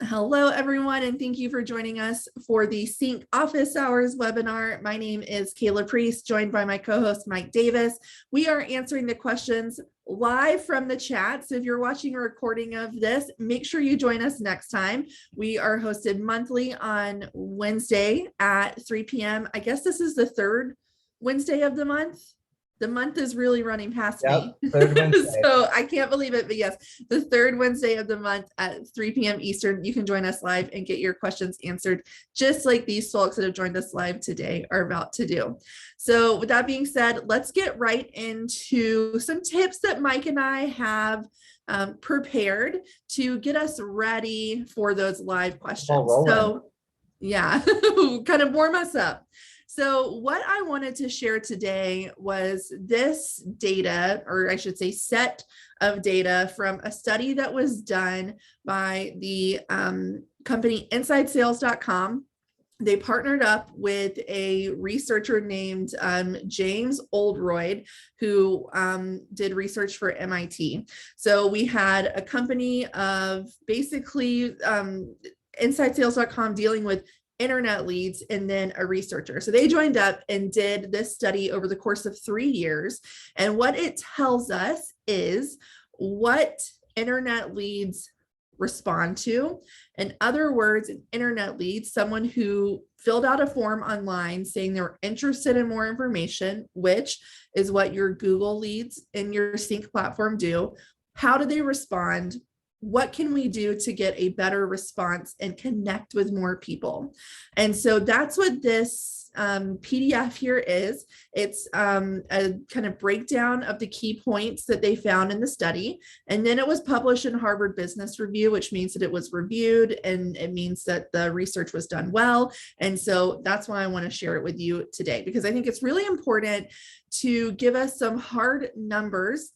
Hello, everyone, and thank you for joining us for the CINC Office Hours webinar. My name is Kayla Priest, joined by my co-host, Mike Davis. We are answering the questions live from the chat. So if you're watching a recording of this, make sure you join us next time. We are hosted monthly on Wednesday at 3 p.m. I guess this is the third Wednesday of the month. The month is really running past me. Third Wednesday. So I can't believe it, but yes, the third Wednesday of the month at 3 p.m. Eastern, you can join us live and get your questions answered, just like these folks that have joined us live today are about to do. So with that being said, let's get right into some tips that Mike and I have prepared to get us ready for those live questions. So yeah, kind of warm us up. So what I wanted to share today was this data, or I should say set of data from a study that was done by the company InsideSales.com. They partnered up with a researcher named James Oldroyd, who did research for MIT. So we had a company of basically InsideSales.com dealing with internet leads, and then a researcher. So they joined up and did this study over the course of 3 years. And what it tells us is what internet leads respond to. In other words, an internet lead, someone who filled out a form online saying they're interested in more information, which is what your Google leads in your CINC platform do. How do they respond? What can we do to get a better response and connect with more people? And so that's what this PDF here is. It's a kind of breakdown of the key points that they found in the study. And then it was published in Harvard Business Review, which means that it was reviewed and it means that the research was done well. And so that's why I want to share it with you today, because I think it's really important to give us some hard numbers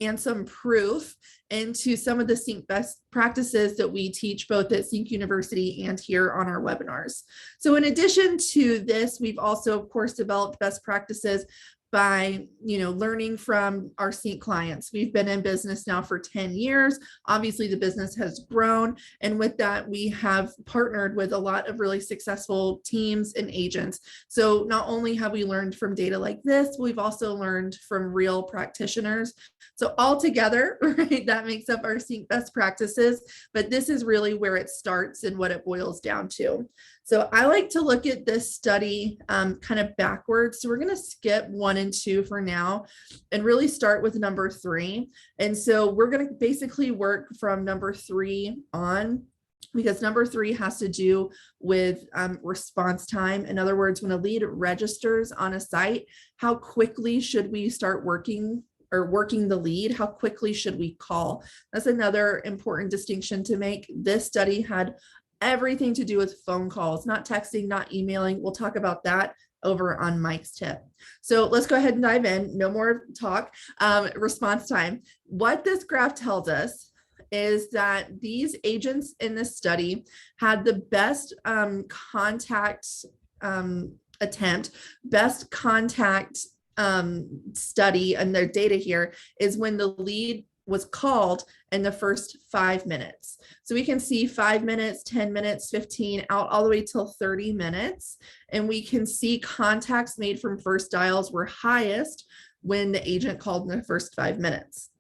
and some proof into some of the CINC best practices that we teach both at CINC University and here on our webinars. So in addition to this, we've also, of course, developed best practices by learning from our CINC clients. We've been in business now for 10 years. Obviously, the business has grown. And with that, we have partnered with a lot of really successful teams and agents. So not only have we learned from data like this, we've also learned from real practitioners. So all together, right, that makes up our CINC best practices. But this is really where it starts and what it boils down to. So I like to look at this study kind of backwards. So we're going to skip 1 and 2 for now and really start with number 3. And so we're going to basically work from number 3 on, because number 3 has to do with response time. In other words, when a lead registers on a site, how quickly should we start working the lead? How quickly should we call? That's another important distinction to make. This study had everything to do with phone calls, not texting, not emailing. We'll talk about that over on Mike's tip. So let's go ahead and dive in. No more talk. Response time. What this graph tells us is that these agents in this study had the best contact attempt, best contact study, and their data here is when the lead was called in the first 5 minutes. So we can see 5 minutes, 10 minutes, 15, out all the way till 30 minutes. And we can see contacts made from first dials were highest when the agent called in the first 5 minutes.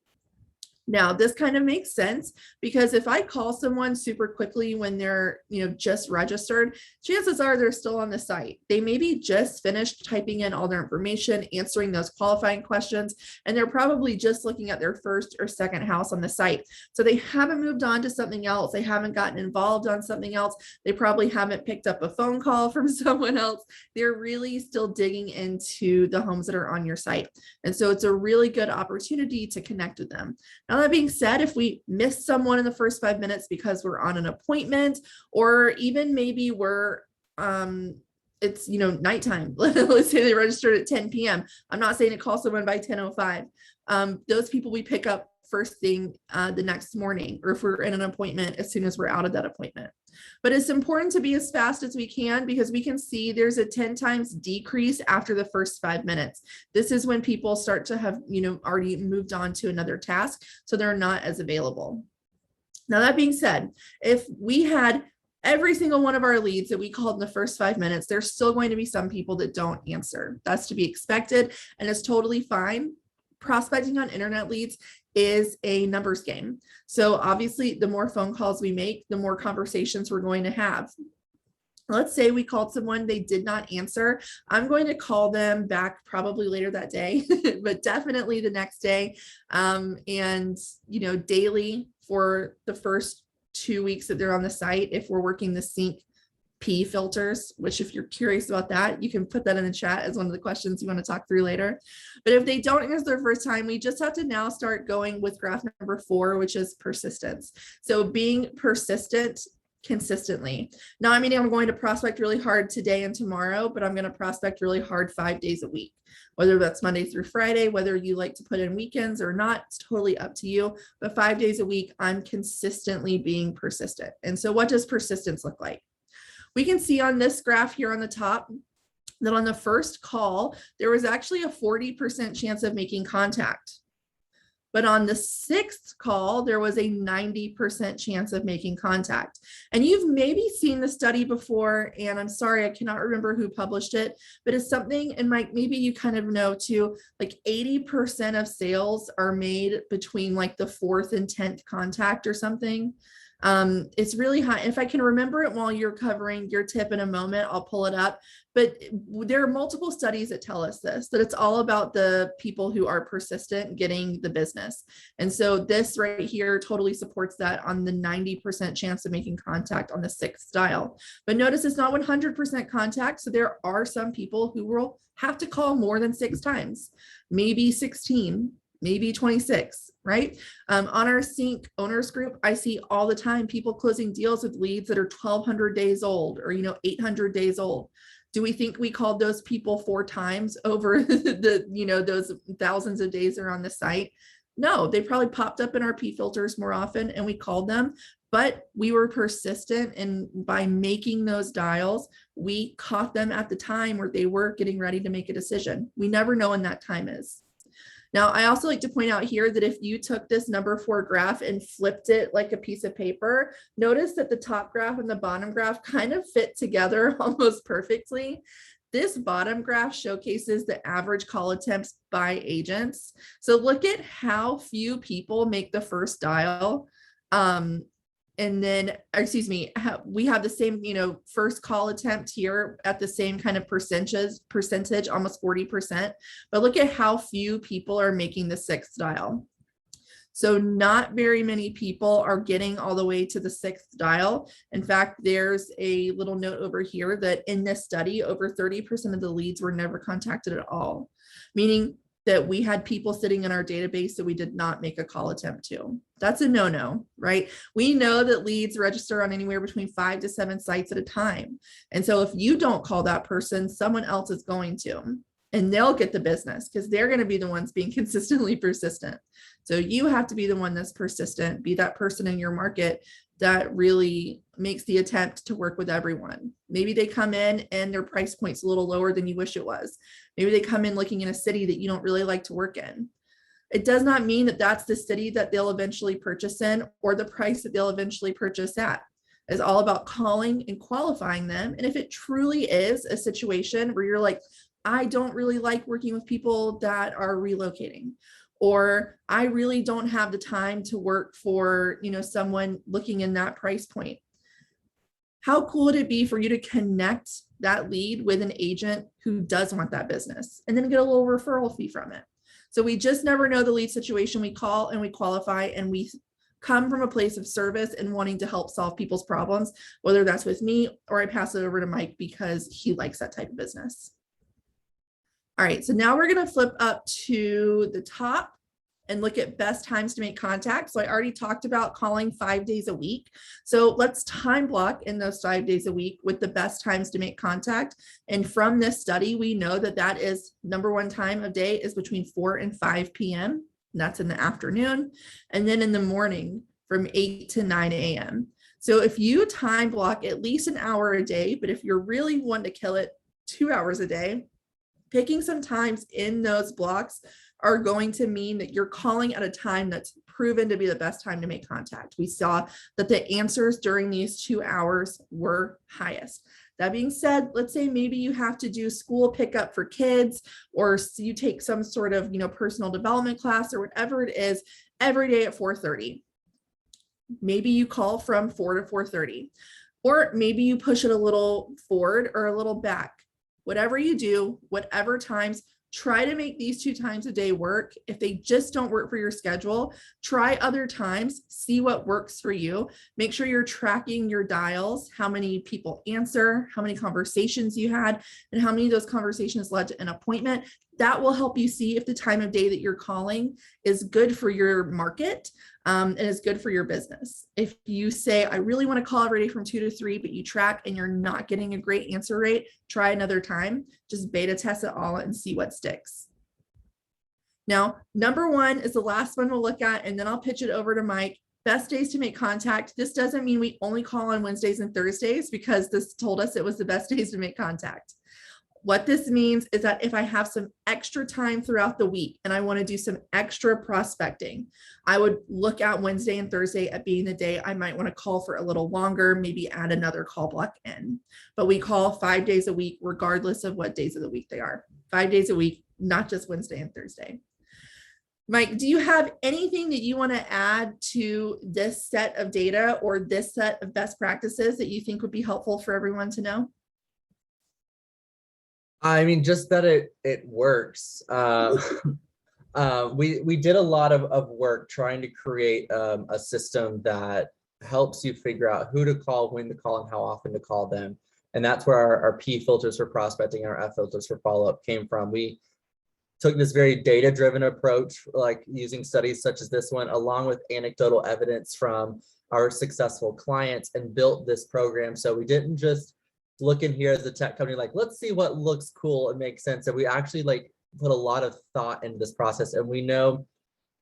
Now, this kind of makes sense because if I call someone super quickly when they're, just registered, chances are they're still on the site. They maybe just finished typing in all their information, answering those qualifying questions, and they're probably just looking at their first or second house on the site. So they haven't moved on to something else. They haven't gotten involved on something else. They probably haven't picked up a phone call from someone else. They're really still digging into the homes that are on your site. And so it's a really good opportunity to connect with them. Now, that being said, if we miss someone in the first 5 minutes because we're on an appointment, or even maybe we're it's nighttime, let's say they registered at 10 p.m. I'm not saying to call someone by 10:05. Those people we pick up first thing the next morning, or if we're in an appointment as soon as we're out of that appointment. But it's important to be as fast as we can, because we can see there's a 10 times decrease after the first 5 minutes. This is when people start to have, already moved on to another task, so they're not as available. Now, that being said, if we had every single one of our leads that we called in the first 5 minutes, there's still going to be some people that don't answer. That's to be expected, and it's totally fine. Prospecting on internet leads is a numbers game. So obviously, the more phone calls we make, the more conversations we're going to have. Let's say we called someone, they did not answer. I'm going to call them back probably later that day, but definitely the next day. And, you know, daily for the first 2 weeks that they're on the site, if we're working the CINC filters, which if you're curious about that, you can put that in the chat as one of the questions you want to talk through later. But if they don't answer their first time, we just have to now start going with graph number 4, which is persistence. So being persistent consistently. Now, I mean, I'm going to prospect really hard today and tomorrow, but I'm going to prospect really hard 5 days a week, whether that's Monday through Friday, whether you like to put in weekends or not, it's totally up to you. But 5 days a week, I'm consistently being persistent. And so what does persistence look like? We can see on this graph here on the top that on the first call, there was actually a 40% chance of making contact. But on the 6th call, there was a 90% chance of making contact. And you've maybe seen the study before, and I'm sorry, I cannot remember who published it, but it's something, and Mike, maybe you kind of know too, like 80% of sales are made between like the 4th and 10th contact or something. It's really high. If I can remember it while you're covering your tip in a moment, I'll pull it up. But there are multiple studies that tell us this, that it's all about the people who are persistent getting the business. And so this right here totally supports that on the 90% chance of making contact on the 6th dial. But notice it's not 100% contact. So there are some people who will have to call more than 6 times, maybe 16, maybe 26, right? On our CINC owners group, I see all the time people closing deals with leads that are 1,200 days old or, 800 days old. Do we think we called those people 4 times over those thousands of days they're on the site? No, they probably popped up in our P filters more often and we called them, but we were persistent, and by making those dials, we caught them at the time where they were getting ready to make a decision. We never know when that time is. Now, I also like to point out here that if you took this number 4 graph and flipped it like a piece of paper, notice that the top graph and the bottom graph kind of fit together almost perfectly. This bottom graph showcases the average call attempts by agents. So look at how few people make the first dial. And then, we have the same, first call attempt here at the same kind of percentage, almost 40%. But look at how few people are making the 6th dial. So not very many people are getting all the way to the 6th dial. In fact, there's a little note over here that in this study, over 30% of the leads were never contacted at all, meaning that we had people sitting in our database that we did not make a call attempt to. That's a no-no, right? We know that leads register on anywhere between 5 to 7 sites at a time. And so if you don't call that person, someone else is going to, and they'll get the business because they're going to be the ones being consistently persistent. So you have to be the one that's persistent, be that person in your market that really makes the attempt to work with everyone. Maybe they come in and their price point's a little lower than you wish it was. Maybe they come in looking in a city that you don't really like to work in. It does not mean that that's the city that they'll eventually purchase in or the price that they'll eventually purchase at. It's all about calling and qualifying them. And if it truly is a situation where you're like, I don't really like working with people that are relocating, or I really don't have the time to work for, someone looking in that price point. How cool would it be for you to connect that lead with an agent who does want that business and then get a little referral fee from it? So we just never know the lead situation. We call and we qualify, and we come from a place of service and wanting to help solve people's problems, whether that's with me or I pass it over to Mike because he likes that type of business. All right, so now we're going to flip up to the top and look at best times to make contact. So I already talked about calling 5 days a week. So let's time block in those 5 days a week with the best times to make contact. And from this study, we know that that is number 1 time of day is between 4 and 5 p.m. And that's in the afternoon. And then in the morning from 8 to 9 a.m. So if you time block at least an hour a day, but if you're really wanting to kill it, 2 hours a day, picking some times in those blocks are going to mean that you're calling at a time that's proven to be the best time to make contact. We saw that the answers during these 2 hours were highest. That being said, let's say maybe you have to do school pickup for kids, or you take some sort of, personal development class or whatever it is every day at 4:30. Maybe you call from 4 to 4:30, or maybe you push it a little forward or a little back. Whatever you do, whatever times, try to make these 2 times a day work. If they just don't work for your schedule, try other times, see what works for you. Make sure you're tracking your dials, how many people answer, how many conversations you had, and how many of those conversations led to an appointment. That will help you see if the time of day that you're calling is good for your market, and is good for your business. If you say, I really want to call every day from 2 to 3, but you track and you're not getting a great answer rate, try another time. Just beta test it all and see what sticks. Now, number 1 is the last one we'll look at, and then I'll pitch it over to Mike. Best days to make contact. This doesn't mean we only call on Wednesdays and Thursdays, because this told us it was the best days to make contact. What this means is that if I have some extra time throughout the week and I want to do some extra prospecting, I would look at Wednesday and Thursday at being the day I might want to call for a little longer, maybe add another call block in. But we call 5 days a week, regardless of what days of the week they are. 5 days a week, not just Wednesday and Thursday. Mike, do you have anything that you want to add to this set of data or this set of best practices that you think would be helpful for everyone to know? I mean, just that it works. We did a lot of work trying to create a system that helps you figure out who to call, when to call, and how often to call them. And that's where our P filters for prospecting and our F filters for follow-up came from. We took this very data-driven approach, like using studies such as this one, along with anecdotal evidence from our successful clients, and built this program. So we didn't just look in here as a tech company, like, let's see what looks cool and makes sense. And we actually put a lot of thought into this process. And we know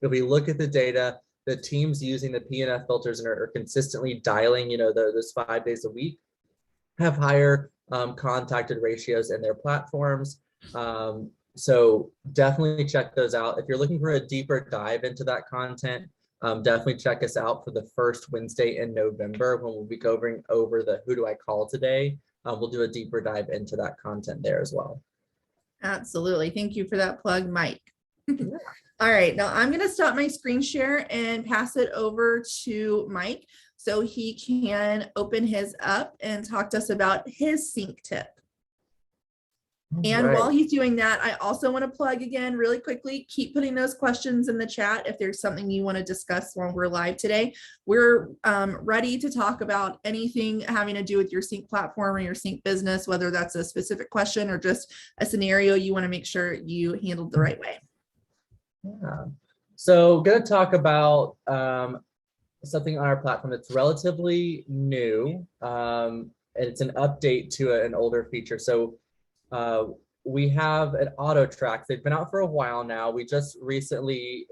if we look at the data, the teams using the P and F filters and are consistently dialing, those 5 days a week, have higher contacted ratios in their platforms. So definitely check those out. If you're looking for a deeper dive into that content, definitely check us out for the first Wednesday in November, when we'll be going over the Who Do I Call Today. We'll do a deeper dive into that content there as well. Absolutely. Thank you for that plug, Mike. All right, now I'm going to stop my screen share and pass it over to Mike so he can open his up and talk to us about his CINC tip. And while he's doing that, I also want to plug again really quickly, keep putting those questions in the chat if there's something you want to discuss while we're live today. We're ready to talk about anything having to do with your CINC platform or your CINC business, whether that's a specific question or just a scenario you want to make sure you handled the right way. Yeah. So going to talk about something on our platform that's relatively new. And it's an update to an older feature. So we have an auto track. They've been out for a while now. We just recently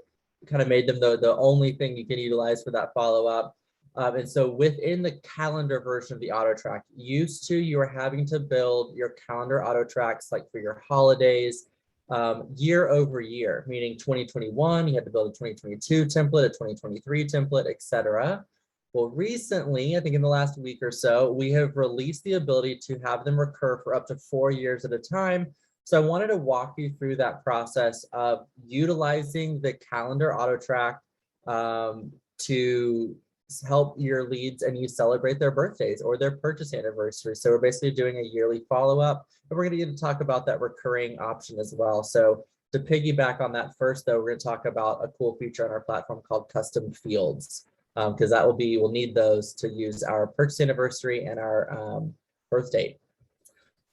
kind of made them the only thing you can utilize for that follow-up. And so within the calendar version of the auto track, used to, you were having to build your calendar auto tracks like for your holidays year over year, meaning 2021, you had to build a 2022 template, a 2023 template, etc. Well, recently, I think in the last week or so, we have released the ability to have them recur for up to 4 years at a time. So I wanted to walk you through that process of utilizing the calendar auto track to help your leads and you celebrate their birthdays or their purchase anniversary. So we're basically doing a yearly follow-up, and we're going to get to talk about that recurring option as well. So to piggyback on that first, though, we're going to talk about a cool feature on our platform called custom fields. Because we'll need those to use our purchase anniversary and our birth date.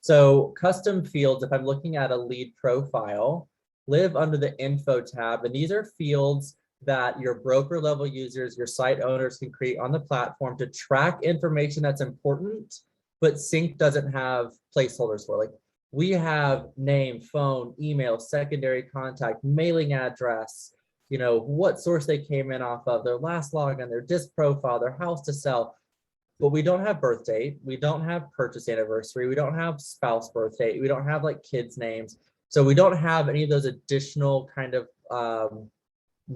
So custom fields, if I'm looking at a lead profile, live under the info tab. And these are fields that your broker level users, your site owners can create on the platform to track information that's important, but CINC doesn't have placeholders for. Like, we have name, phone, email, secondary contact, mailing address, what source they came in off of, their last login, their disc profile, their house to sell. But we don't have birth date. We don't have purchase anniversary. We don't have spouse birth date. We don't have kids' names. So we don't have any of those additional kind of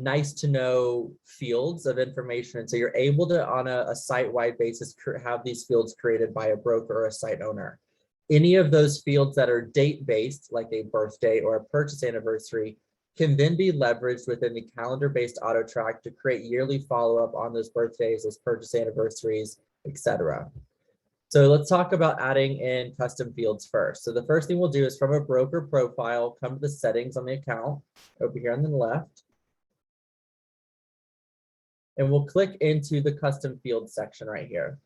nice to know fields of information. And so you're able to, on a site-wide basis, have these fields created by a broker or a site owner. Any of those fields that are date-based, like a birthday or a purchase anniversary, can then be leveraged within the calendar-based auto track to create yearly follow-up on those birthdays, those purchase anniversaries, etc. So let's talk about adding in custom fields first. So the first thing we'll do is from a broker profile, come to the settings on the account over here on the left. And we'll click into the custom fields section right here.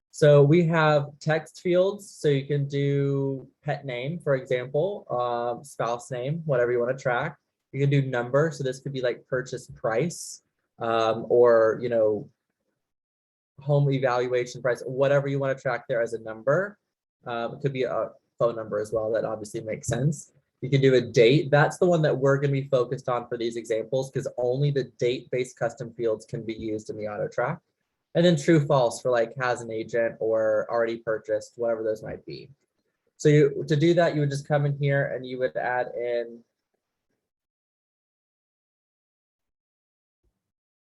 So we have text fields, so you can do pet name, for example, spouse name, whatever you want to track. You can do number, so this could be like purchase price, or home evaluation price, whatever you want to track there as a number. It could be a phone number as well. That obviously makes sense. You can do a date. That's the one that we're going to be focused on for these examples because only the date-based custom fields can be used in the auto track. And then true false for like has an agent or already purchased, whatever those might be. So to do that, you would just come in here and you would add in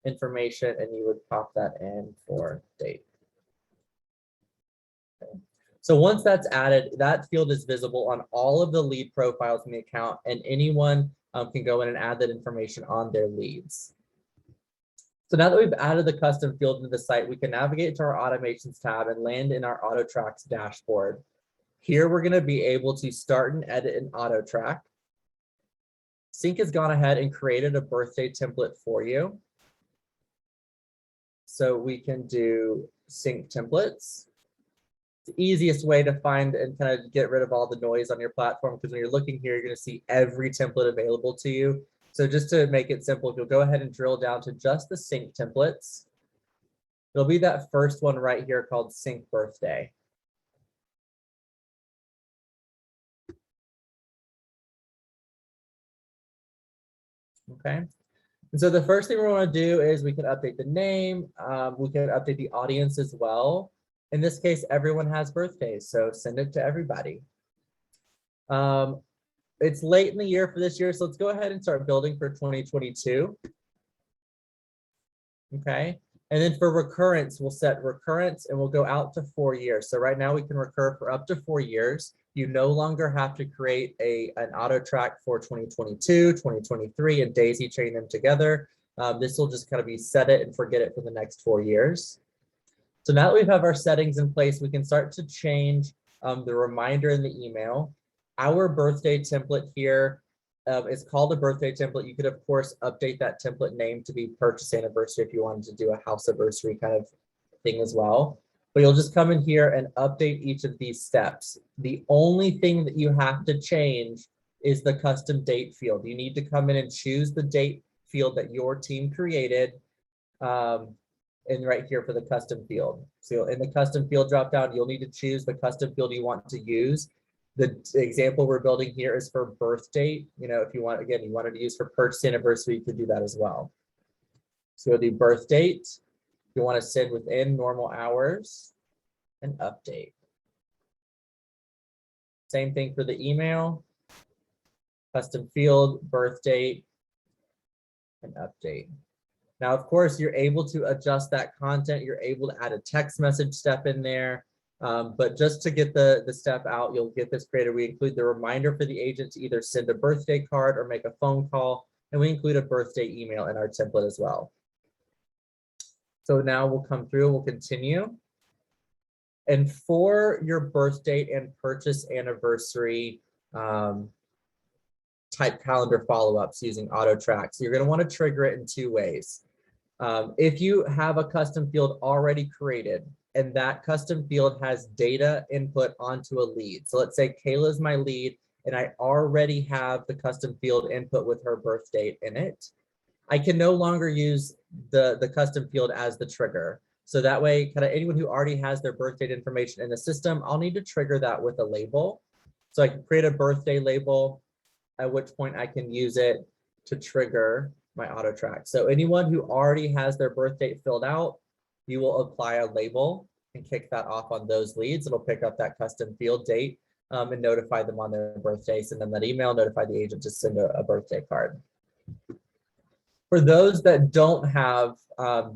information and you would pop that in for date. Okay. So once that's added, that field is visible on all of the lead profiles in the account, and anyone can go in and add that information on their leads. So now that we've added the custom field into the site, we can navigate to our automations tab and land in our auto tracks dashboard. Here, we're going to be able to start and edit an auto track. CINC has gone ahead and created a birthday template for you. So we can do CINC templates. The easiest way to find and kind of get rid of all the noise on your platform, because when you're looking here, you're going to see every template available to you. So just to make it simple, if you'll go ahead and drill down to just the CINC templates, it'll be that first one right here called CINC birthday. Okay. And so the first thing we want to do is we can update the name. We can update the audience as well. In this case, everyone has birthdays, so send it to everybody. It's late in the year for this year, so let's go ahead and start building for 2022. Okay, and then for recurrence, we'll set recurrence and we'll go out to 4 years. So right now we can recur for up to 4 years. You no longer have to create an auto track for 2022, 2023, and daisy chain them together. This will just kind of be set it and forget it for the next 4 years. So now that we have our settings in place, we can start to change the reminder in the email. Our birthday template here is called a birthday template. You could, of course, update that template name to be purchase anniversary if you wanted to do a house anniversary kind of thing as well. But you'll just come in here and update each of these steps. The only thing that you have to change is the custom date field. You need to come in and choose the date field that your team created. And right here for the custom field. So in the custom field dropdown, you'll need to choose the custom field you want to use. The example we're building here is for birth date. If you want, again, you wanted to use for purchase anniversary, you could do that as well. So you'll do birth date. You want to send within normal hours and update. Same thing for the email, custom field, birth date, and update. Now, of course, you're able to adjust that content. You're able to add a text message step in there. But just to get the step out, you'll get this created. We include the reminder for the agent to either send a birthday card or make a phone call. And we include a birthday email in our template as well. So now we'll come through, we'll continue. And for your birth date and purchase anniversary type calendar follow-ups using auto tracks, you're going to want to trigger it in 2 ways. If you have a custom field already created and that custom field has data input onto a lead. So let's say Kayla's my lead and I already have the custom field input with her birth date in it. I can no longer use the custom field as the trigger. So that way, kind of anyone who already has their birth date information in the system, I'll need to trigger that with a label. So I can create a birthday label, at which point I can use it to trigger my auto track. So anyone who already has their birth date filled out, you will apply a label and kick that off on those leads. It'll pick up that custom field date and notify them on their birthday, send them that email, notify the agent to send a birthday card. For those that don't have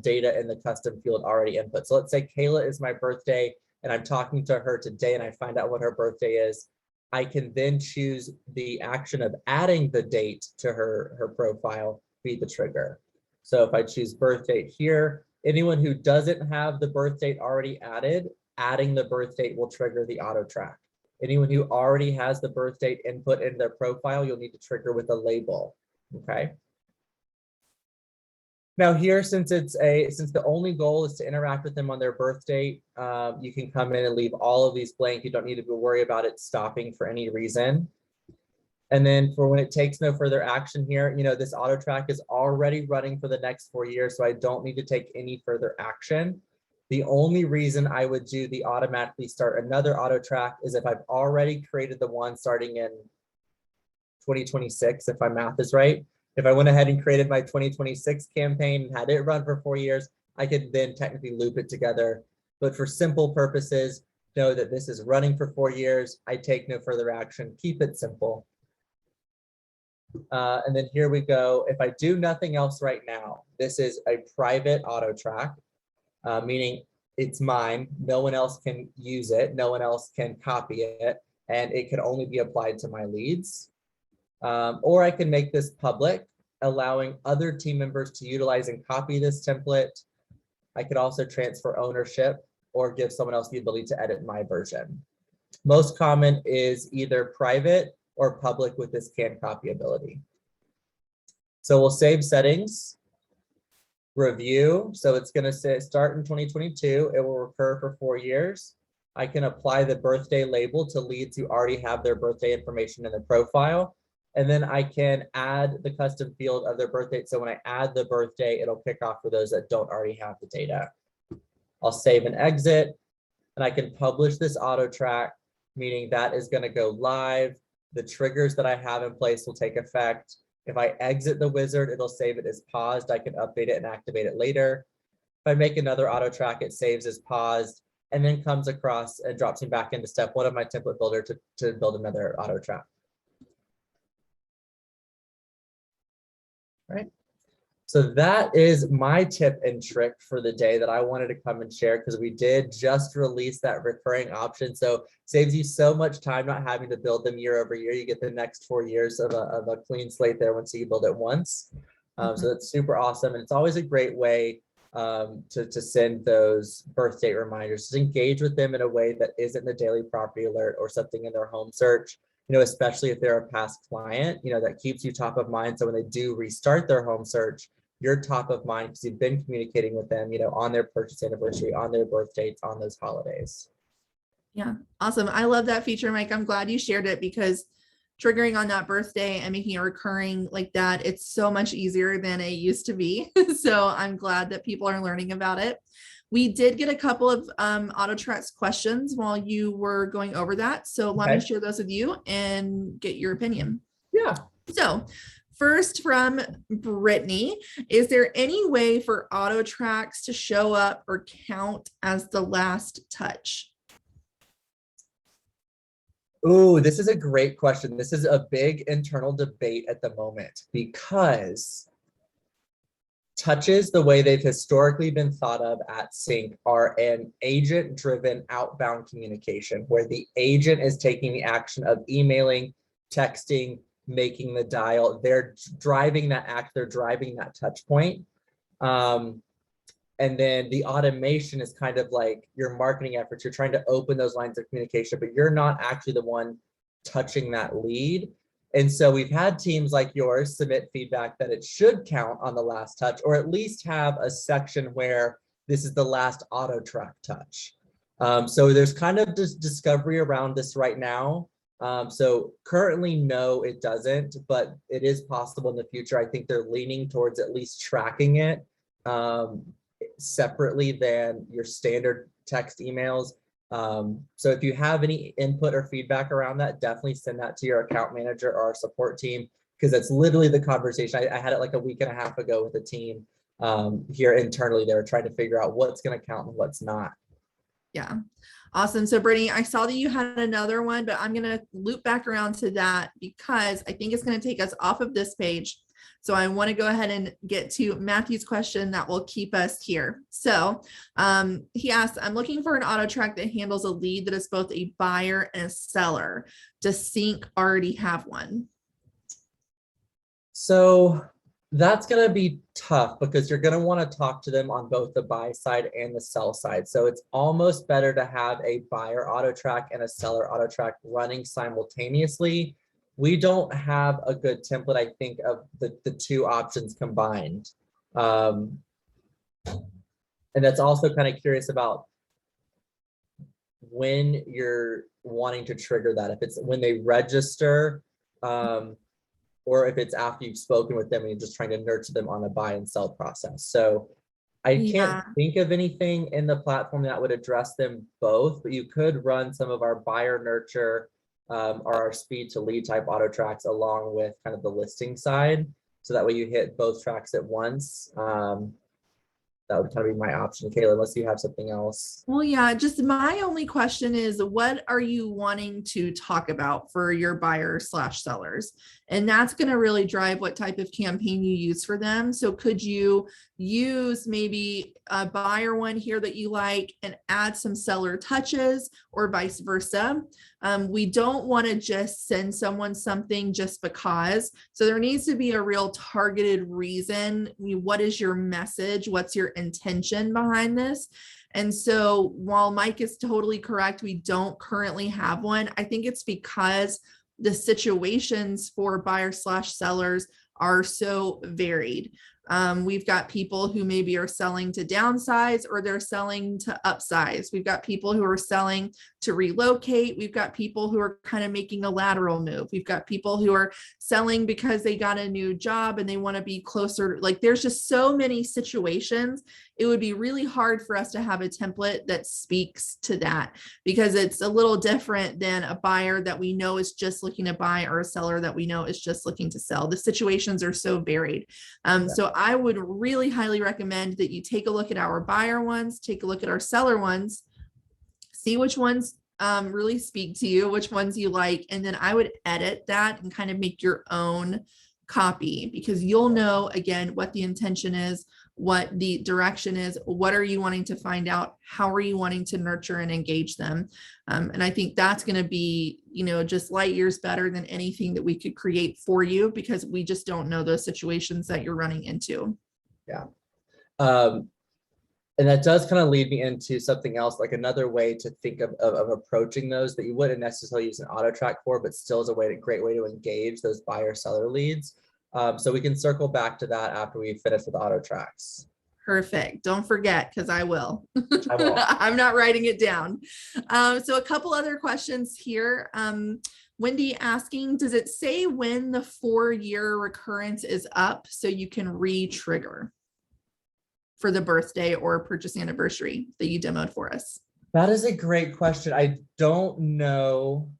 data in the custom field already input, so let's say Kayla is my birthday and I'm talking to her today and I find out what her birthday is, I can then choose the action of adding the date to her profile, be the trigger. So if I choose birth date here, anyone who doesn't have the birth date already added, adding the birth date will trigger the auto track. Anyone who already has the birth date input in their profile, you'll need to trigger with a label, okay? Now here, since the only goal is to interact with them on their birth date, you can come in and leave all of these blank. You don't need to worry about it stopping for any reason. And then for when it takes no further action here, this auto track is already running for the next 4 years, so I don't need to take any further action. The only reason I would do the automatically start another auto track is if I've already created the one starting in 2026, if my math is right. If I went ahead and created my 2026 campaign and had it run for 4 years, I could then technically loop it together. But for simple purposes, know that this is running for 4 years. I take no further action. Keep it simple. And then here we go. If I do nothing else right now, this is a private auto track, meaning it's mine. No one else can use it. No one else can copy it. And it can only be applied to my leads. Or I can make this public, allowing other team members to utilize and copy this template. I could also transfer ownership or give someone else the ability to edit my version. Most common is either private or public with this can copy ability. So we'll save settings, review. So it's going to say start in 2022. It will recur for 4 years. I can apply the birthday label to leads who already have their birthday information in the profile. And then I can add the custom field of their birthday. So when I add the birthday, it'll kick off for those that don't already have the data. I'll save and exit, and I can publish this auto track, meaning that is going to go live. The triggers that I have in place will take effect. If I exit the wizard, it'll save it as paused. I can update it and activate it later. If I make another auto track, it saves as paused and then comes across and drops me back into step 1 of my template builder to build another auto track. Right. So that is my tip and trick for the day that I wanted to come and share, because we did just release that recurring option. So saves you so much time not having to build them year over year. You get the next 4 years of a clean slate there once you build it once. So it's super awesome. And it's always a great way to send those birth date reminders. Just engage with them in a way that isn't the daily property alert or something in their home search. Especially if they're a past client, that keeps you top of mind. So when they do restart their home search, you're top of mind because you've been communicating with them, on their purchase anniversary, on their birth dates, on those holidays. Yeah, awesome. I love that feature, Mike. I'm glad you shared it, because triggering on that birthday and making it recurring like that, it's so much easier than it used to be. So I'm glad that people are learning about it. We did get a couple of auto tracks questions while you were going over that. So let me share those with you and get your opinion. Yeah. So first from Brittany, is there any way for auto tracks to show up or count as the last touch? Ooh, this is a great question. This is a big internal debate at the moment, because touches, the way they've historically been thought of at CINC, are an agent-driven outbound communication where the agent is taking the action of emailing, texting, making the dial. They're driving that act, they're driving that touch point. And then the automation is kind of like your marketing efforts. You're trying to open those lines of communication, but you're not actually the one touching that lead. And so we've had teams like yours submit feedback that it should count on the last touch, or at least have a section where this is the last auto track touch. So there's kind of this discovery around this right now. So currently, no, it doesn't, but it is possible in the future. I think they're leaning towards at least tracking it separately than your standard text emails. So if you have any input or feedback around that, definitely send that to your account manager or our support team, because that's literally the conversation. I had it like a week and a half ago with a team here internally. They were trying to figure out what's going to count and what's not. Yeah. Awesome. So Brittany, I saw that you had another one, but I'm going to loop back around to that because I think it's going to take us off of this page. So I want to go ahead and get to Matthew's question that will keep us here. So he asked, I'm looking for an auto track that handles a lead that is both a buyer and a seller. Does CINC already have one? So that's going to be tough because you're going to want to talk to them on both the buy side and the sell side. So it's almost better to have a buyer auto track and a seller auto track running simultaneously. We don't have a good template, I think, of the two options combined. And that's also kind of curious about when you're wanting to trigger that. If it's when they register, or if it's after you've spoken with them and you're just trying to nurture them on a buy and sell process. So I can't think of anything in the platform that would address them both, but you could run some of our buyer nurture or our speed to lead type auto tracks along with kind of the listing side. So that way you hit both tracks at once. That would kind of be my option, Kayla, unless you have something else. Well, yeah, just my only question is, what are you wanting to talk about for your buyers slash sellers? And that's going to really drive what type of campaign you use for them. So could you use maybe a buyer one here that you like and add some seller touches, or vice versa? We don't want to just send someone something just because. So there needs to be a real targeted reason. What is your message? What's your intention behind this? And so while Mike is totally correct, we don't currently have one. I think it's because the situations for buyers slash sellers are so varied. We've got people who maybe are selling to downsize, or they're selling to upsize. We've got people who are selling to relocate. We've got people who are kind of making a lateral move. We've got people who are selling because they got a new job and they want to be closer. Like, there's just so many situations. It would be really hard for us to have a template that speaks to that, because it's a little different than a buyer that we know is just looking to buy, or a seller that we know is just looking to sell. The situations are so varied. So I would really highly recommend that you take a look at our buyer ones, take a look at our seller ones, see which ones really speak to you, which ones you like, and then I would edit that and kind of make your own copy, because you'll know, again, what the intention is, what the direction is, what are you wanting to find out, how are you wanting to nurture and engage them. And I think that's going to be, just light years better than anything that we could create for you, because we just don't know those situations that you're running into. Yeah. And that does kind of lead me into something else, like another way to think of approaching those that you wouldn't necessarily use an auto track for, but still is a great way to engage those buyer seller leads. So we can circle back to that after we finish with auto tracks. Perfect. Don't forget, because I will. I will. I'm not writing it down. So a couple other questions here. Wendy asking, does it say when the 4-year recurrence is up so you can re-trigger for the birthday or purchase anniversary that you demoed for us? That is a great question. I don't know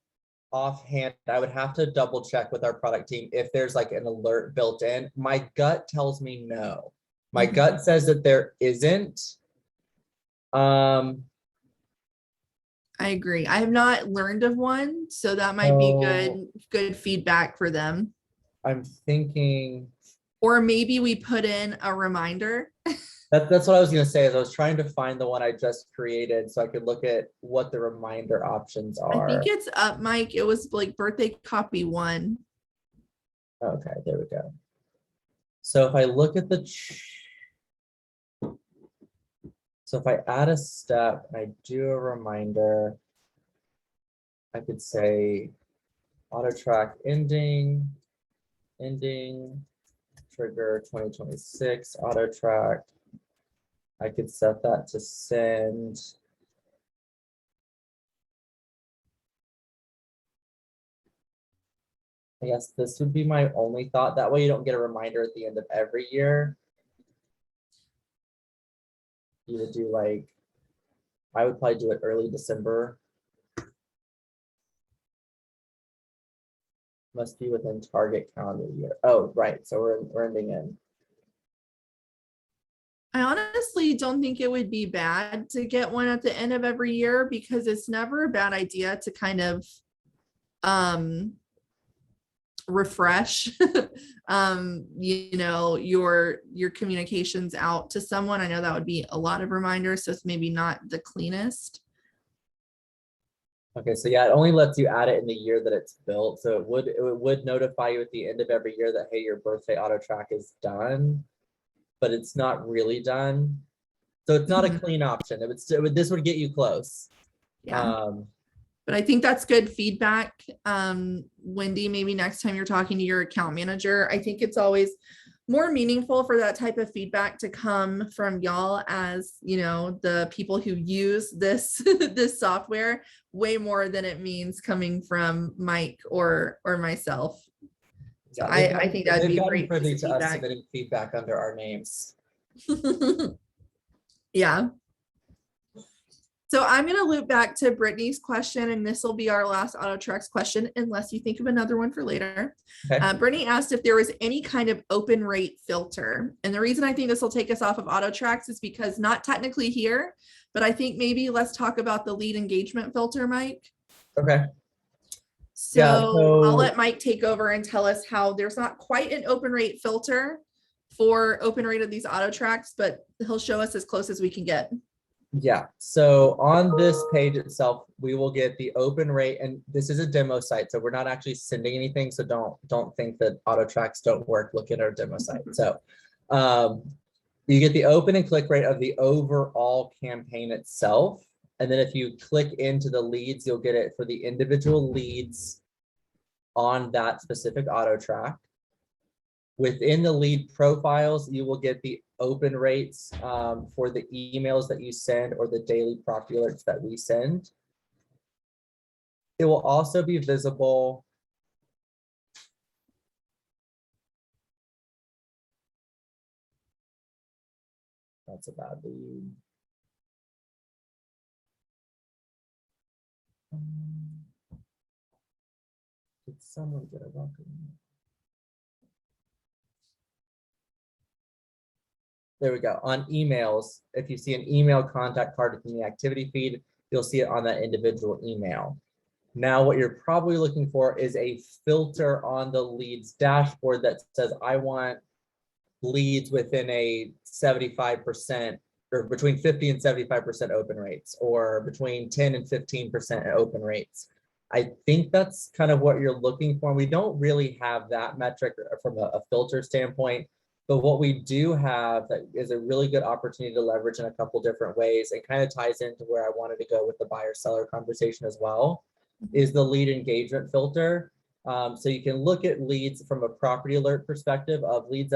offhand. I would have to double check with our product team if there's like an alert built in. My gut tells me no. My gut says that there isn't. I agree. I have not learned of one, so that might be good feedback for them. I'm thinking, or maybe we put in a reminder. That's what I was going to say. Is I was trying to find the one I just created so I could look at what the reminder options are. I think it's up, Mike. It was like birthday copy 1. Okay, there we go. So if I look at so if I add a step, I do a reminder, I could say auto track ending, trigger 2026, auto track. I could set that to send. I guess this would be my only thought. That way you don't get a reminder at the end of every year. You would do like, I would probably do it early December. Must be within target calendar year. Oh, right. So we're ending in. I honestly don't think it would be bad to get one at the end of every year, because it's never a bad idea to kind of um refresh your communications out to someone. I know that would be a lot of reminders, so it's maybe not the cleanest. Okay, so yeah, it only lets you add it in the year that it's built. So it would notify you at the end of every year that, hey, your birthday auto track is done, but it's not really done. So it's not a Mhm. clean option. This would get you close. Yeah. But I think that's good feedback. Wendy, maybe next time you're talking to your account manager, I think it's always more meaningful for that type of feedback to come from y'all, as the people who use this this software, way more than it means coming from Mike or myself. So Yeah, I think that'd they've be a gotten great piece privy of to us feedback. submitting feedback under our names. Yeah. So I'm going to loop back to Brittany's question, and this will be our last auto tracks question, unless you think of another one for later. Okay. Brittany asked if there was any kind of open rate filter. And the reason I think this will take us off of auto tracks is because, not technically here, but I think maybe let's talk about the lead engagement filter, Mike. Okay. So Yeah, I'll so let Mike take over and tell us how there's not quite an open rate filter for open rate of these auto tracks, but he'll show us as close as we can get. yeah, so on this page itself, we will get the open rate, and this is a demo site, so we're not actually sending anything. So don't think that auto tracks don't work. Look at our demo site. So you get the open and click rate of the overall campaign itself. And then if you click into the leads, you'll get it for the individual leads on that specific auto track. Within the lead profiles, you will get the open rates for the emails that you send or the daily property alerts that we send. It will also be visible. That's a bad lead. Did someone get a welcome? There we go. On emails, if you see an email contact card in the activity feed, you'll see it on that individual email. Now, what you're probably looking for is a filter on the leads dashboard that says, I want leads within a 75% or between 50 and 75% open rates, or between 10 and 15% open rates. I think that's kind of what you're looking for. We don't really have that metric from a filter standpoint, but what we do have that is a really good opportunity to leverage in a couple different ways, and kind of ties into where I wanted to go with the buyer seller conversation as well, is the lead engagement filter. So you can look at leads from a property alert perspective of leads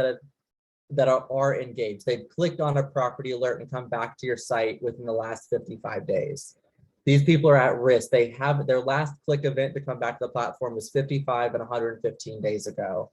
that are engaged. They've clicked on a property alert and come back to your site within the last 55 days. These people are at risk. They have their last click event to come back to the platform was 55 and 115 days ago.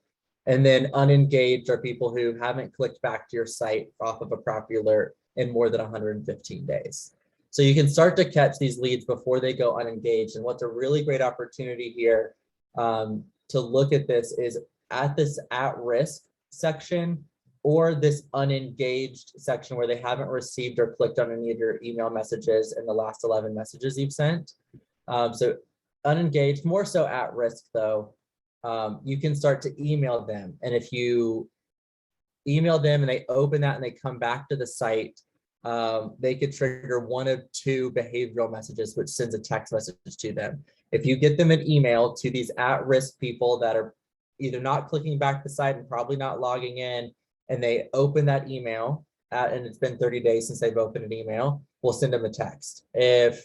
And then unengaged are people who haven't clicked back to your site off of a property alert in more than 115 days. So you can start to catch these leads before they go unengaged. And what's a really great opportunity here to look at this is at this at risk section, or this unengaged section where they haven't received or clicked on any of your email messages in the last 11 messages you've sent. So unengaged, more so at risk though, you can start to email them. And if you email them and they open that and they come back to the site, they could trigger one of two behavioral messages, which sends a text message to them. If you get them an email to these at-risk people that are either not clicking back to the site and probably not logging in, and they open that email and it's been 30 days since they've opened an email, we'll send them a text. If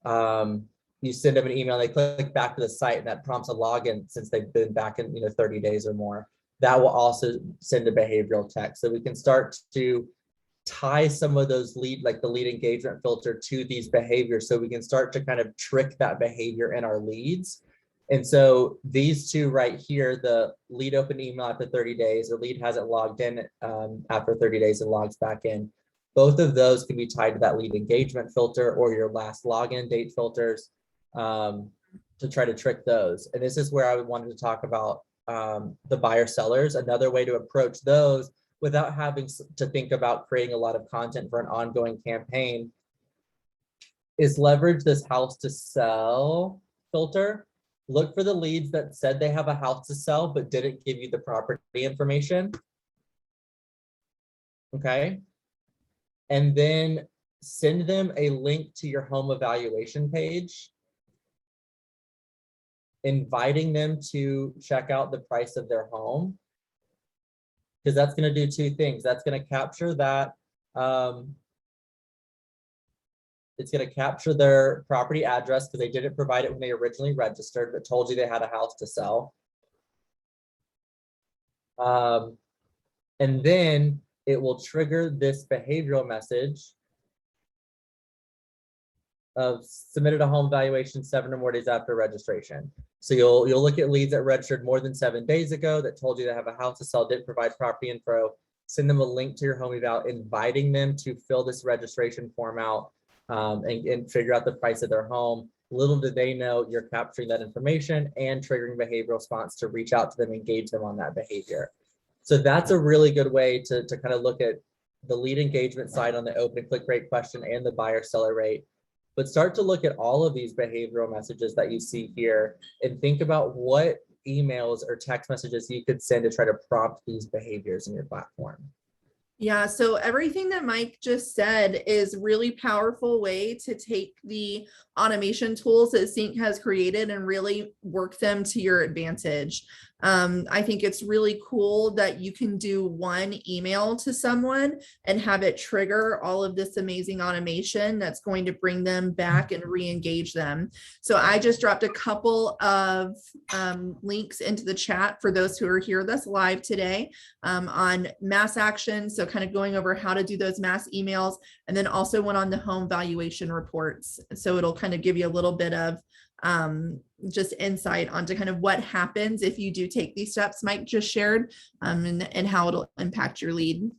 you send them an email, they click back to the site and that prompts a login since they've been back in 30 days or more, that will also send a behavioral text. So we can start to tie some of those like the lead engagement filter to these behaviors, so we can start to kind of trick that behavior in our leads. And so these two right here, the lead open email after 30 days, or lead hasn't logged in after 30 days and logs back in, both of those can be tied to that lead engagement filter or your last login date filters to try to trick those. And this is where I wanted to talk about the buyer sellers. Another way to approach those without having to think about creating a lot of content for an ongoing campaign is leverage this house to sell filter. Look for the leads that said they have a house to sell, but didn't give you the property information. Okay. And then send them a link to your home evaluation page, inviting them to check out the price of their home. Because that's going to do two things. That's going to capture that. It's going to capture their property address because they didn't provide it when they originally registered, but told you they had a house to sell. And then it will trigger this behavioral message of submitted a home evaluation 7 or more days after registration. So you'll look at leads that registered more than 7 days ago that told you they have a house to sell, didn't provide property info. Send them a link to your home eval, inviting them to fill this registration form out and figure out the price of their home. Little do they know you're capturing that information and triggering behavioral response to reach out to them, engage them on that behavior. So that's a really good way to kind of look at the lead engagement side on the open click rate question and the buyer seller rate. But start to look at all of these behavioral messages that you see here and think about what emails or text messages you could send to try to prompt these behaviors in your platform. Yeah, so everything that Mike just said is really powerful way to take the automation tools that CINC has created and really work them to your advantage. I think it's really cool that you can do one email to someone and have it trigger all of this amazing automation that's going to bring them back and re-engage them. So I just dropped a couple of links into the chat for those who are here with us live today on mass action. So kind of going over how to do those mass emails, and then also one on the home valuation reports. So it'll kind of give you a little bit of just insight onto kind of what happens if you do take these steps Mike just shared, and how it'll impact your lead.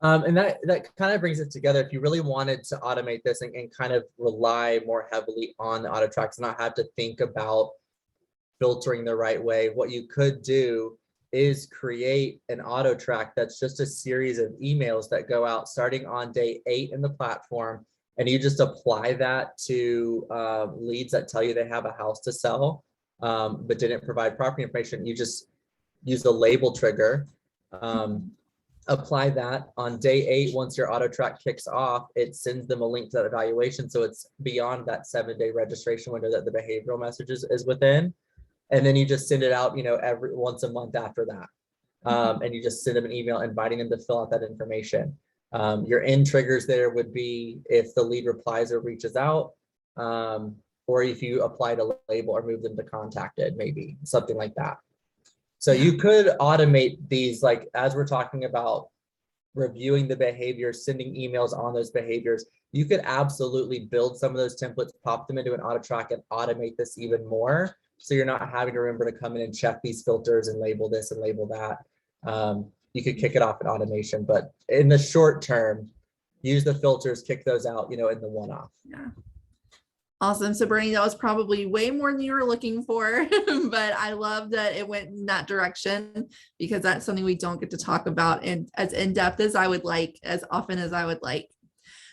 And that kind of brings it together. If you really wanted to automate this and kind of rely more heavily on the auto tracks and not have to think about filtering the right way, what you could do is create an auto track that's just a series of emails that go out starting on day 8 in the platform. And you just apply that to leads that tell you they have a house to sell, but didn't provide property information. You just use the label trigger, apply that on day 8. Once your auto track kicks off, it sends them a link to that evaluation. So it's beyond that 7-day registration window that the behavioral message is within. And then you just send it out, every once a month after that. And you just send them an email inviting them to fill out that information. Your end triggers there would be if the lead replies or reaches out, or if you applied a label or move them to contacted, maybe something like that. So you could automate these, like as we're talking about reviewing the behaviors, sending emails on those behaviors, you could absolutely build some of those templates, pop them into an auto track and automate this even more. So you're not having to remember to come in and check these filters and label this and label that. You could kick it off in automation, but in the short term, use the filters, kick those out, in the one-off. Yeah. Awesome. So Bernie, that was probably way more than you were looking for, but I love that it went in that direction because that's something we don't get to talk about and as in-depth as I would like, as often as I would like.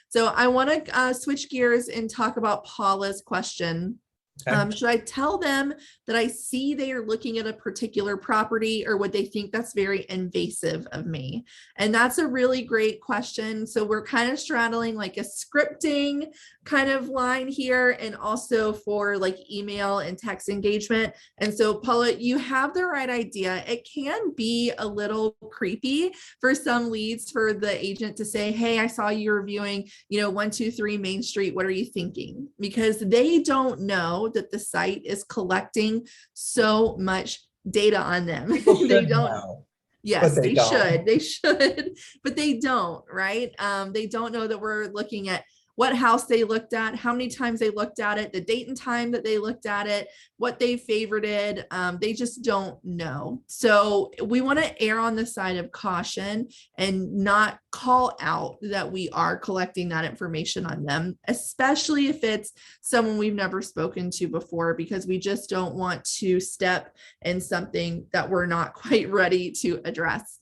So I want to switch gears and talk about Paula's question. Okay. Should I tell them that I see they are looking at a particular property, or would they think that's very invasive of me? And that's a really great question. So we're kind of straddling like a scripting kind of line here, and also for like email and text engagement. And so Paula, you have the right idea. It can be a little creepy for some leads for the agent to say, hey, I saw you reviewing, 123 Main Street. What are you thinking? Because they don't know that the site is collecting so much data on them. They don't know. Yes, they should, but they don't, right? They don't know that we're looking at what house they looked at, how many times they looked at it, the date and time that they looked at it, what they favorited. They just don't know. So we want to err on the side of caution and not call out that we are collecting that information on them, especially if it's someone we've never spoken to before, because we just don't want to step in something that we're not quite ready to address.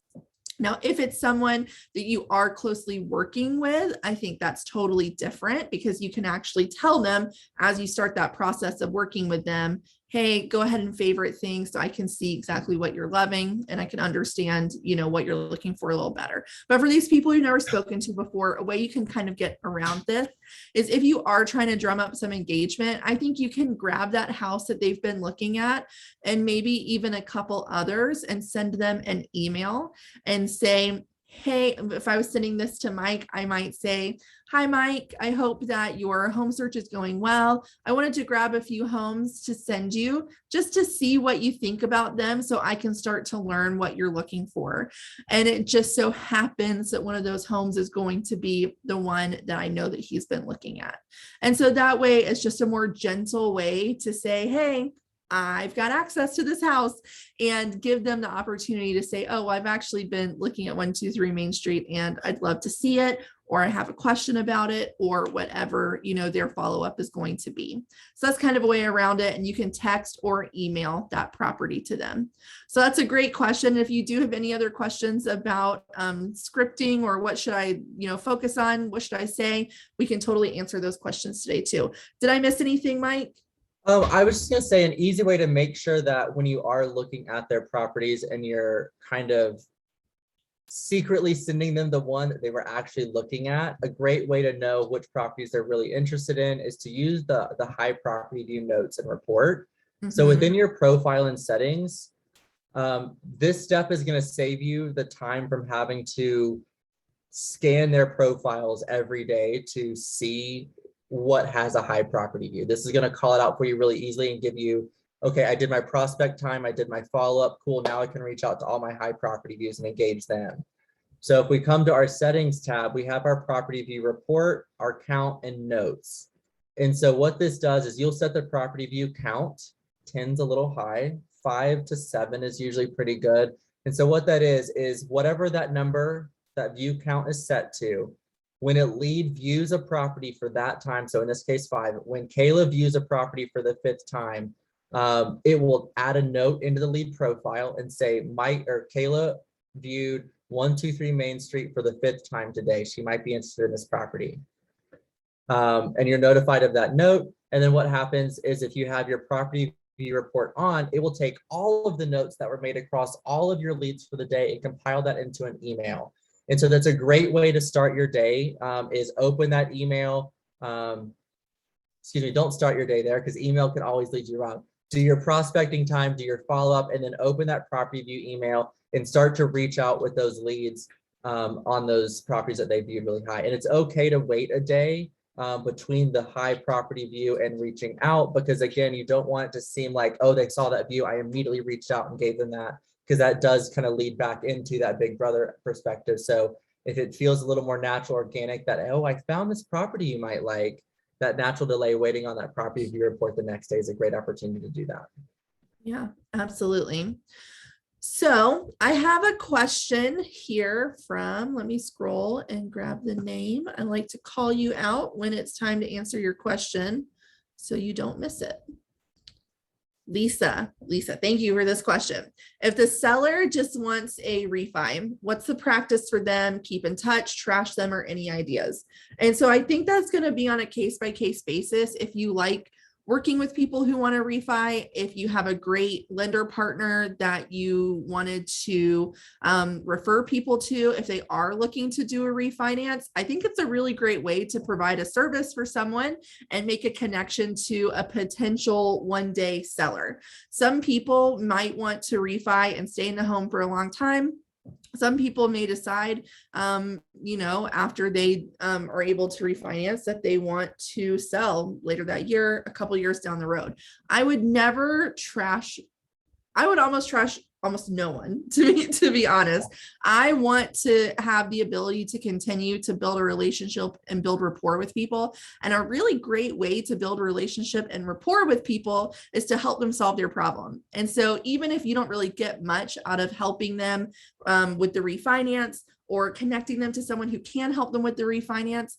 Now, if it's someone that you are closely working with, I think that's totally different, because you can actually tell them as you start that process of working with them, hey, go ahead and favorite things so I can see exactly what you're loving and I can understand, what you're looking for a little better. But for these people you've never spoken to before, a way you can kind of get around this is, if you are trying to drum up some engagement, I think you can grab that house that they've been looking at and maybe even a couple others and send them an email and say, hey, if I was sending this to Mike, I might say, hi, Mike, I hope that your home search is going well. I wanted to grab a few homes to send you just to see what you think about them, so I can start to learn what you're looking for. And it just so happens that one of those homes is going to be the one that I know that he's been looking at. And so that way, it's just a more gentle way to say, hey, I've got access to this house, and give them the opportunity to say, oh, well, I've actually been looking at 123 Main Street and I'd love to see it, or I have a question about it, or whatever, their follow-up is going to be. So that's kind of a way around it. And you can text or email that property to them. So that's a great question. If you do have any other questions about scripting, or what should I, focus on, what should I say, we can totally answer those questions today too. Did I miss anything, Mike? I was just going to say, an easy way to make sure that when you are looking at their properties and you're kind of secretly sending them the one that they were actually looking at, a great way to know which properties they're really interested in is to use the high property view notes and report. So within your profile and settings, this step is going to save you the time from having to scan their profiles every day to see what has a high property view. This is going to call it out for you really easily and give you, okay, I did my prospect time, I did my follow-up, cool, now I can reach out to all my high property views and engage them. So if we come to our settings tab, we have our property view report, our count, and notes. And so what this does is, you'll set the property view count. 10's a little high, 5 to 7 is usually pretty good. And so what that is whatever that number, that view count is set to, when a lead views a property for that time, so in this case 5, when Kayla views a property for the 5th time, it will add a note into the lead profile and say, Mike or Kayla viewed 123 Main Street for the 5th time today. She might be interested in this property. And you're notified of that note. And then what happens is, if you have your property view report on, it will take all of the notes that were made across all of your leads for the day and compile that into an email. And so that's a great way to start your day, is open that email. Excuse me, don't start your day there, because email can always lead you wrong. Do your prospecting time, do your follow-up, and then open that property view email and start to reach out with those leads on those properties that they viewed really high. And it's okay to wait a day between the high property view and reaching out, because again, you don't want it to seem like, oh, they saw that view, I immediately reached out and gave them that, because that does kind of lead back into that big brother perspective. So if it feels a little more natural, organic, that, oh, I found this property you might like, that natural delay waiting on that property view report the next day is a great opportunity to do that. Yeah, absolutely. So I have a question here from, let me scroll and grab the name. I like to call you out when it's time to answer your question so you don't miss it. Lisa, thank you for this question. If the seller just wants a refi, what's the practice for them? Keep in touch, trash them, or any ideas? And so I think that's going to be on a case-by-case basis. If you like working with people who want to refi, if you have a great lender partner that you wanted to refer people to, if they are looking to do a refinance, I think it's a really great way to provide a service for someone and make a connection to a potential one-day seller. Some people might want to refi and stay in the home for a long time. Some people may decide, after they are able to refinance, that they want to sell later that year, a couple years down the road. I would almost trash almost no one to be honest. I want to have the ability to continue to build a relationship and build rapport with people. And a really great way to build a relationship and rapport with people is to help them solve their problem. And so even if you don't really get much out of helping them with the refinance or connecting them to someone who can help them with the refinance,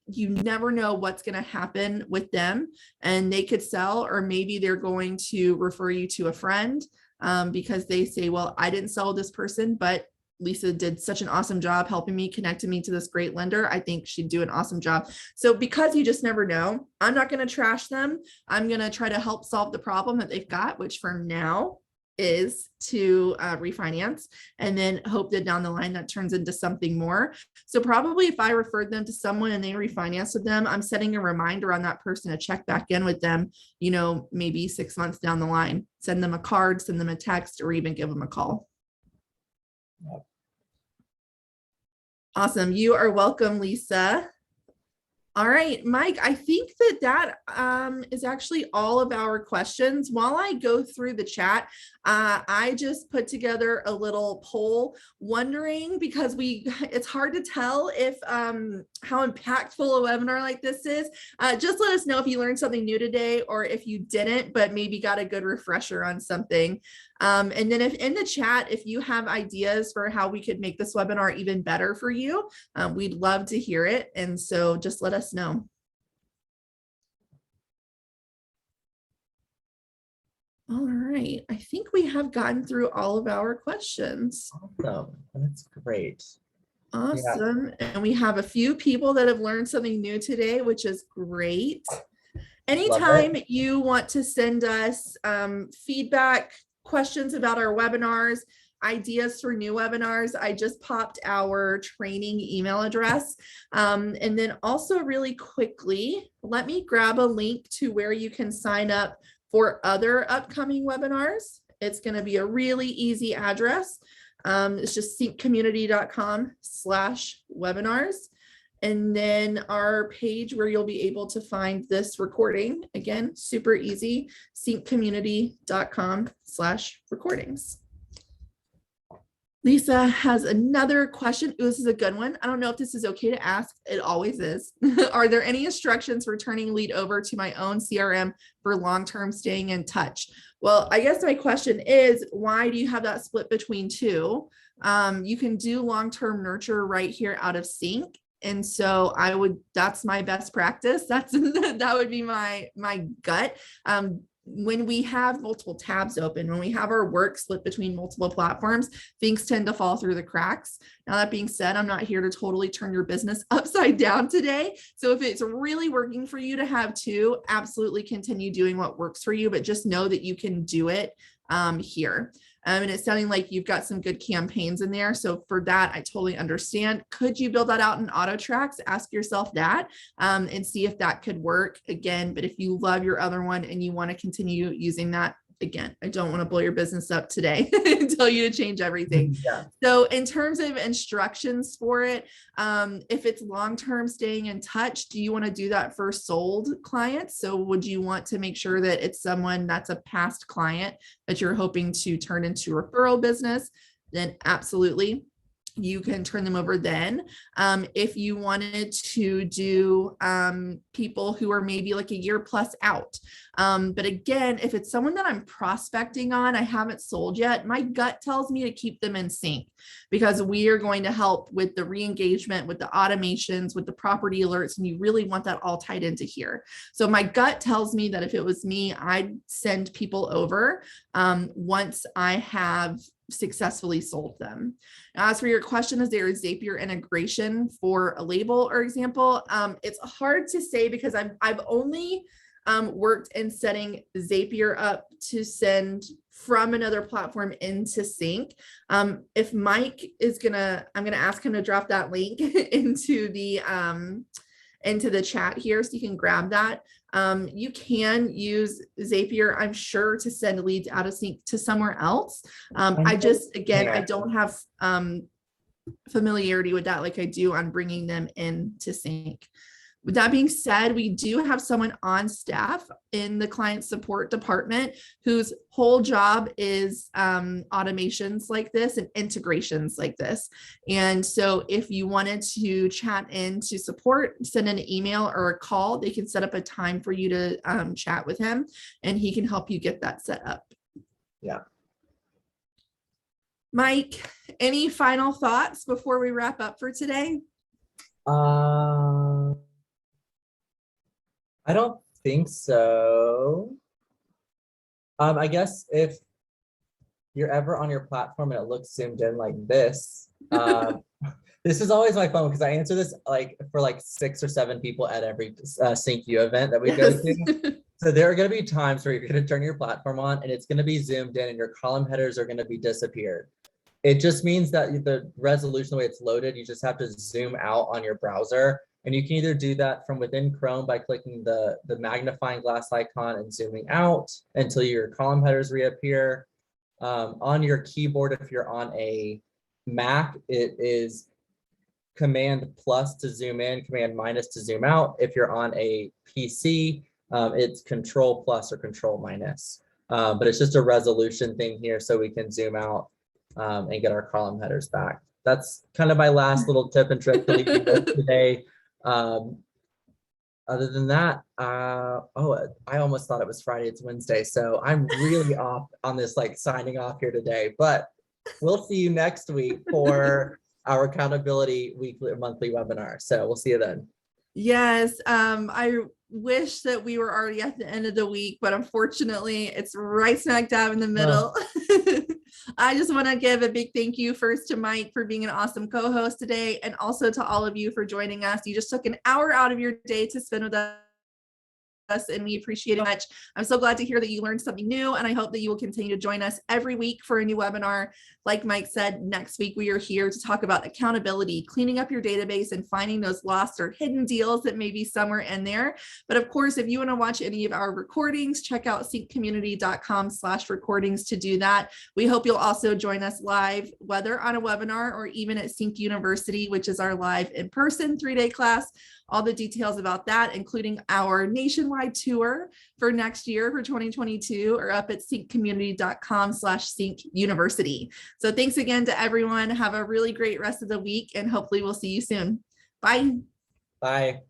you never know what's going to happen with them, and they could sell, or maybe they're going to refer you to a friend because they say, well, I didn't sell this person, but Lisa did such an awesome job helping me, connecting me to this great lender. I think she'd do an awesome job. So because you just never know, I'm not going to trash them. I'm going to try to help solve the problem that they've got, which for now is to refinance, and then hope that down the line that turns into something more. So probably if I referred them to someone and they refinance with them, I'm setting a reminder on that person to check back in with them, you know, maybe 6 months down the line, send them a card, send them a text, or even give them a call. Yep. Awesome. You are welcome, Lisa. All right, Mike, I think that is actually all of our questions. While I go through the chat, I just put together a little poll wondering, because it's hard to tell if how impactful a webinar like this is. Just let us know if you learned something new today, or if you didn't, but maybe got a good refresher on something. And then if in the chat, if you have ideas for how we could make this webinar even better for you, we'd love to hear it. And so just let us know. All right, I think we have gotten through all of our questions. Awesome. That's great. Awesome. Yeah. And we have a few people that have learned something new today, which is great. Anytime you want to send us feedback, questions about our webinars, ideas for new webinars, I just popped our training email address. And then also really quickly, let me grab a link to where you can sign up for other upcoming webinars. It's going to be a really easy address. It's just cinccommunity.com/webinars. And then our page where you'll be able to find this recording. Again, super easy, cinccommunity.com/recordings. Lisa has another question. Ooh, this is a good one. I don't know if this is okay to ask. It always is. Are there any instructions for turning lead over to my own CRM for long-term staying in touch? Well, I guess my question is, why do you have that split between two? You can do long-term nurture right here out of CINC. And so that's my best practice. That would be my gut. When we have multiple tabs open, when we have our work split between multiple platforms, things tend to fall through the cracks. Now, that being said, I'm not here to totally turn your business upside down today. So if it's really working for you to have two, absolutely continue doing what works for you, but just know that you can do it here. And it's sounding like you've got some good campaigns in there. So for that, I totally understand. Could you build that out in auto tracks? Ask yourself that and see if that could work again. But if you love your other one and you want to continue using that, again, I don't want to blow your business up today and tell you to change everything. Yeah. So in terms of instructions for it, if it's long-term staying in touch, do you want to do that for sold clients? So would you want to make sure that it's someone that's a past client that you're hoping to turn into referral business? Then absolutely, you can turn them over then. If you wanted to do people who are maybe like a year plus out. But again, if it's someone that I'm prospecting on, I haven't sold yet, my gut tells me to keep them in CINC, because we are going to help with the re-engagement, with the automations, with the property alerts, and you really want that all tied into here. So my gut tells me that if it was me, I'd send people over once I have successfully sold them. Now, as for your question, is there a Zapier integration for a label, or example? It's hard to say, because I've only worked in setting Zapier up to send from another platform into CINC. If Mike is I'm gonna ask him to drop that link into the chat here, so you can grab that. You can use Zapier, I'm sure, to send leads out of CINC to somewhere else. I don't have familiarity with that like I do on bringing them into CINC. With that being said, we do have someone on staff in the client support department whose whole job is automations like this and integrations like this. And so if you wanted to chat in to support, send an email or a call, they can set up a time for you to chat with him, and he can help you get that set up. Yeah. Mike, any final thoughts before we wrap up for today? I don't think so. I guess if you're ever on your platform and it looks zoomed in like this, this is always my phone because I answer this like for like 6 or 7 people at every CINC event that we go to. So there are going to be times where you're going to turn your platform on and it's going to be zoomed in and your column headers are going to be disappeared. It just means that the resolution, the way it's loaded, you just have to zoom out on your browser. And you can either do that from within Chrome by clicking the magnifying glass icon and zooming out until your column headers reappear. On your keyboard, if you're on a Mac, it is Command plus to zoom in, Command minus to zoom out. If you're on a PC, it's Control plus or Control minus. But it's just a resolution thing here so we can zoom out and get our column headers back. That's kind of my last little tip and trick to leave you with today. Other than that, I almost thought it was Friday, it's Wednesday. So I'm really off on this, like signing off here today, but we'll see you next week for our accountability weekly or monthly webinar. So we'll see you then. Yes, I wish that we were already at the end of the week, but unfortunately it's right smack dab in the middle. I just want to give a big thank you first to Mike for being an awesome co-host today, and also to all of you for joining us. You just took an hour out of your day to spend with us, and we appreciate it much. I'm so glad to hear that you learned something new, and I hope that you will continue to join us every week for a new webinar. Like Mike said, next week we are here to talk about accountability, cleaning up your database and finding those lost or hidden deals that may be somewhere in there. But of course, if you want to watch any of our recordings, check out cincommunity.com/recordings to do that. We hope you'll also join us live, whether on a webinar or even at CINC University, which is our live in-person 3-day class. All the details about that, including our nationwide tour for next year for 2022, are up at cincommunity.com/CINC University. So thanks again to everyone. Have a really great rest of the week, and hopefully we'll see you soon. Bye. Bye.